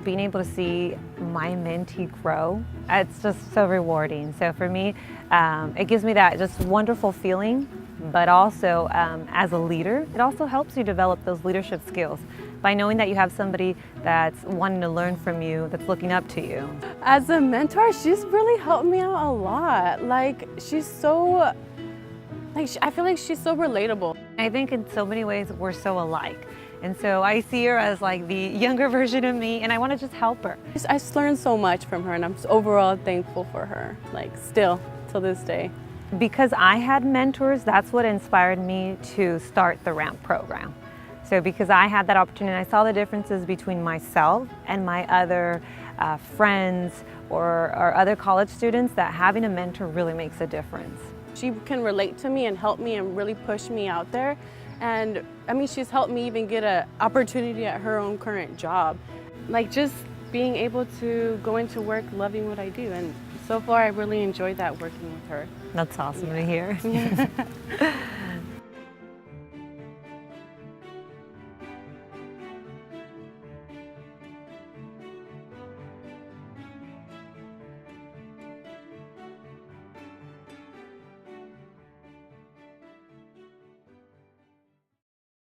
being able to see my mentee grow, it's just so rewarding. So for me, it gives me that just wonderful feeling, but also as a leader, it also helps you develop those leadership skills by knowing that you have somebody that's wanting to learn from you, that's looking up to you. As a mentor, she's really helped me out a lot. Like, she's so, I feel like she's so relatable. I think in so many ways we're so alike. And so I see her as like the younger version of me, and I want to just help her. I just learned so much from her, and I'm overall thankful for her, like still till this day. Because I had mentors, that's what inspired me to start the RAMP program. So because I had that opportunity, I saw the differences between myself and my other friends or other college students, that having a mentor really makes a difference. She can relate to me and help me and really push me out there. And I mean, she's helped me even get an opportunity at her own current job. Like, just being able to go into work loving what I do. And so far, I really enjoyed that working with her. That's awesome to hear.